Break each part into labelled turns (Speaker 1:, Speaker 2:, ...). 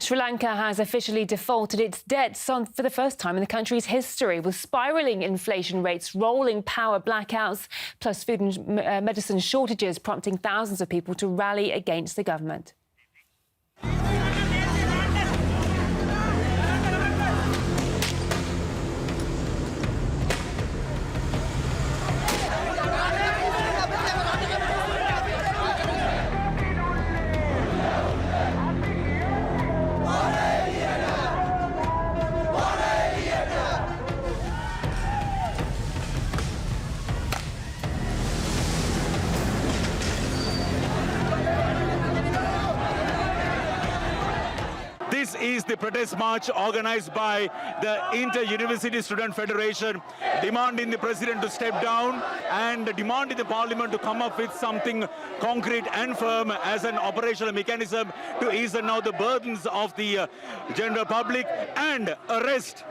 Speaker 1: Sri Lanka has officially defaulted its debts for the first time in the country's history, with spiralling inflation rates, rolling power blackouts, plus food and medicine shortages prompting thousands of people to rally against the government.
Speaker 2: This is the protest march organized by the Inter-University Student Federation, demanding the president to step down and demanding the parliament to come up with something concrete and firm as an operational mechanism to ease now the burdens of the general public and arrest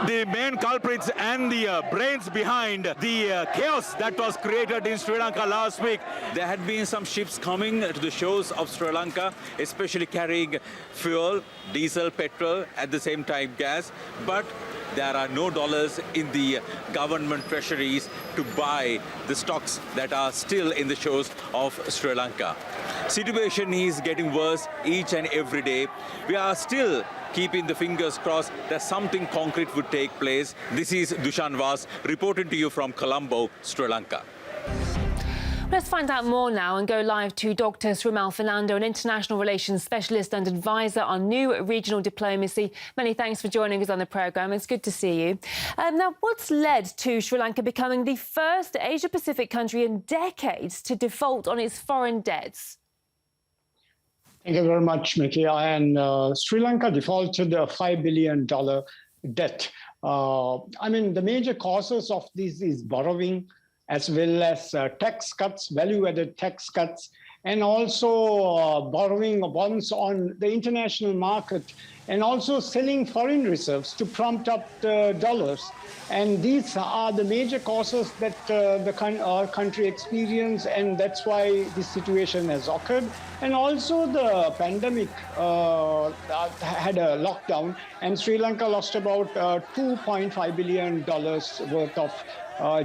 Speaker 2: the main culprits and the brains behind the chaos that was created in Sri Lanka last week. There had been some ships coming to the shores of Sri Lanka, especially carrying fuel, diesel, petrol, at the same time gas, but there are no dollars in the government treasuries to buy the stocks that are still in the shores of Sri Lanka. Situation is getting worse each and every day. We are still keeping the fingers crossed that something concrete would take place. This is Dushan Vas reporting to you from Colombo, Sri Lanka.
Speaker 1: Let's find out more now and go live to Dr. Srimal Fernando, an international relations specialist and advisor on new regional diplomacy. Many thanks for joining us on the programme. It's good to see you. Now, what's led to Sri Lanka becoming the first Asia-Pacific country in decades to default on its foreign debts?
Speaker 3: Thank you very much, Mickey. And Sri Lanka defaulted a $5 billion debt. The major causes of this is borrowing, as well as tax cuts, value-added tax cuts, and also borrowing bonds on the international market, and also selling foreign reserves to prompt up the dollars. And these are the major causes that our country experienced, and that's why this situation has occurred. And also the pandemic had a lockdown, and Sri Lanka lost about $2.5 billion worth of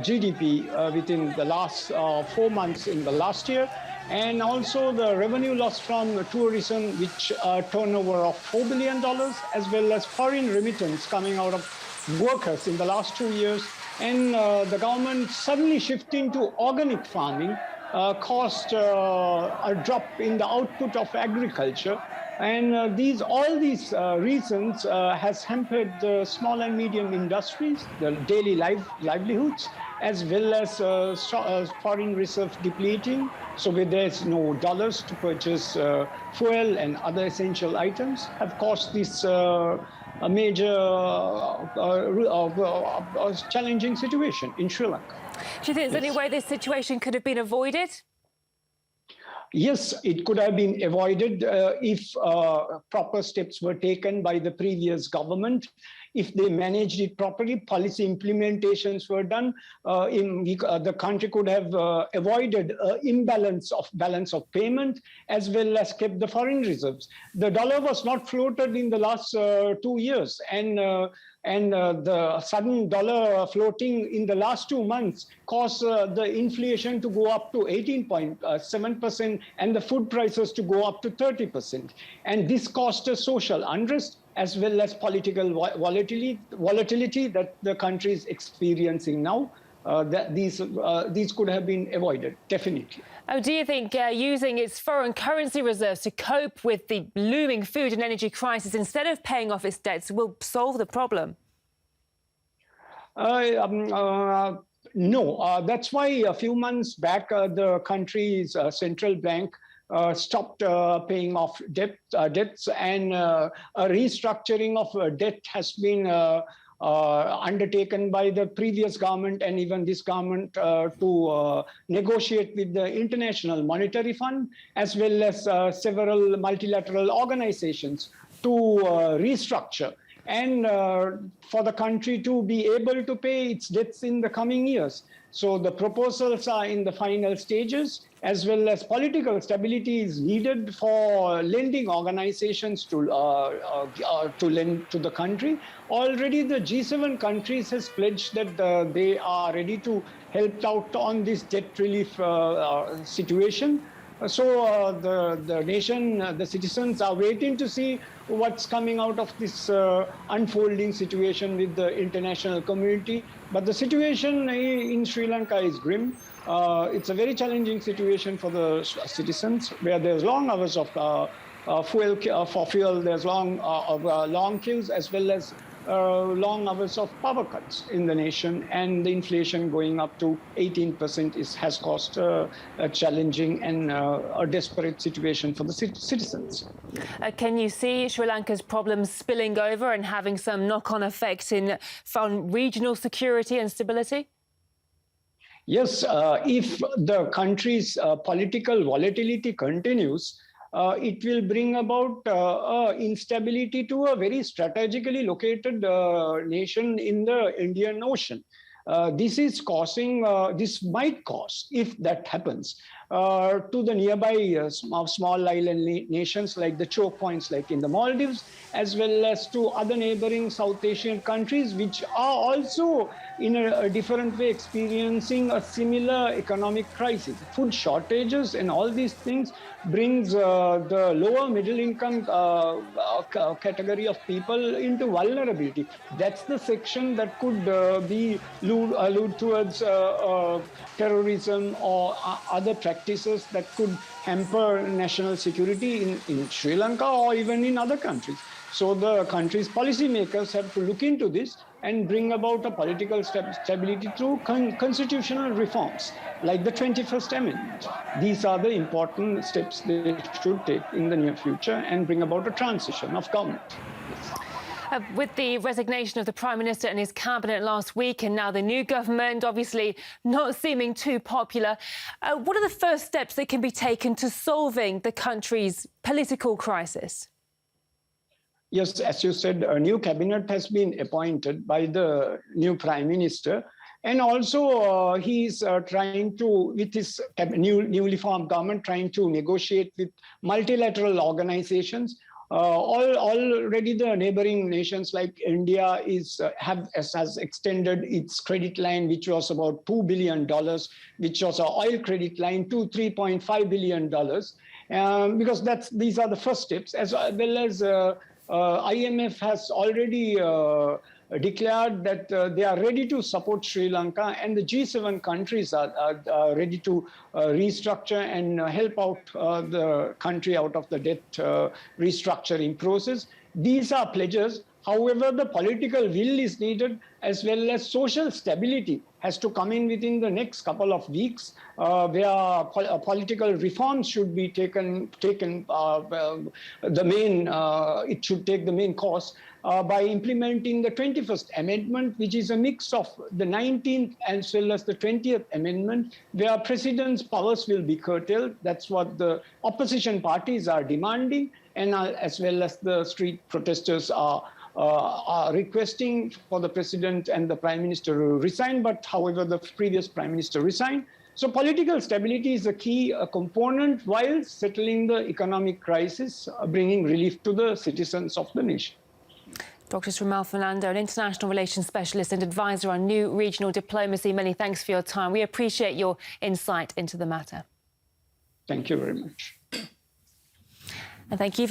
Speaker 3: GDP within the last 4 months in the last year. And also the revenue loss from tourism, which turnover of $4 billion, as well as foreign remittance coming out of workers in the last 2 years. And the government suddenly shifting to organic farming caused a drop in the output of agriculture. And all these reasons has hampered the small and medium industries, the daily livelihoods, as well as foreign reserve depleting. So where there's no dollars to purchase fuel and other essential items, have caused this a major challenging situation in Sri Lanka.
Speaker 1: Do you think there's any way this situation could have been avoided?
Speaker 3: Yes, it could have been avoided if proper steps were taken by the previous government. If they managed it properly, policy implementations were done, the country could have avoided balance of payment, as well as kept the foreign reserves. The dollar was not floated in the last 2 years, and the sudden dollar floating in the last 2 months caused the inflation to go up to 18.7% and the food prices to go up to 30%. And this caused a social unrest, as well as political volatility that the country is experiencing now. These could have been avoided, definitely.
Speaker 1: Oh, do you think using its foreign currency reserves to cope with the looming food and energy crisis instead of paying off its debts will solve the problem?
Speaker 3: No, that's why a few months back the country's central bank stopped paying off debts, and a restructuring of debt has been undertaken by the previous government and even this government to negotiate with the International Monetary Fund, as well as several multilateral organizations to restructure and for the country to be able to pay its debts in the coming years. So the proposals are in the final stages, as well as political stability is needed for lending organizations to lend to the country. Already the G7 countries has pledged that they are ready to help out on this debt relief situation. So the nation, the citizens are waiting to see what's coming out of this unfolding situation with the international community. But the situation in Sri Lanka is grim. It's a very challenging situation for the citizens, where there's long hours of fuel, there's long queues, as well as long hours of power cuts in the nation, and the inflation going up to 18% has caused a challenging and a desperate situation for the citizens.
Speaker 1: Can you see Sri Lanka's problems spilling over and having some knock-on effects on regional security and stability?
Speaker 3: Yes, if the country's political volatility continues, it will bring about instability to a very strategically located nation in the Indian Ocean. This might cause, if that happens, to the nearby small island nations like the choke points like in the Maldives, as well as to other neighboring South Asian countries, which are also in a different way experiencing a similar economic crisis. Food shortages and all these things brings the lower middle income category of people into vulnerability. That's the section that could allude towards terrorism or other practices that could hamper national security in Sri Lanka or even in other countries. So the country's policymakers have to look into this and bring about a political stability through constitutional reforms, like the 21st Amendment. These are the important steps they should take in the near future and bring about a transition of government.
Speaker 1: With the resignation of the Prime Minister and his cabinet last week, and now the new government obviously not seeming too popular, what are the first steps that can be taken to solving the country's political crisis?
Speaker 3: Yes, as you said, a new cabinet has been appointed by the new Prime Minister. And also he's trying to, with his newly formed government, trying to negotiate with multilateral organizations. Already the neighboring nations like India has extended its credit line, which was about $2 billion, which was an oil credit line, to $3.5 billion, because these are the first steps, as well as IMF has already declared that they are ready to support Sri Lanka, and the G7 countries are ready to restructure and help out the country out of the debt restructuring process. These are pledges. However, the political will is needed, as well as social stability has to come in within the next couple of weeks, where political reforms should be taken. It should take the main course by implementing the 21st Amendment, which is a mix of the 19th as well as the 20th Amendment, where president's powers will be curtailed. That's what the opposition parties are demanding, and as well as the street protesters are requesting for the president and the prime minister to resign, but however, the previous prime minister resigned. So political stability is a key component while settling the economic crisis, bringing relief to the citizens of the nation.
Speaker 1: Dr. Srimal Fernando, an international relations specialist and advisor on new regional diplomacy. Many thanks for your time. We appreciate your insight into the matter.
Speaker 3: Thank you very much.
Speaker 1: And thank you.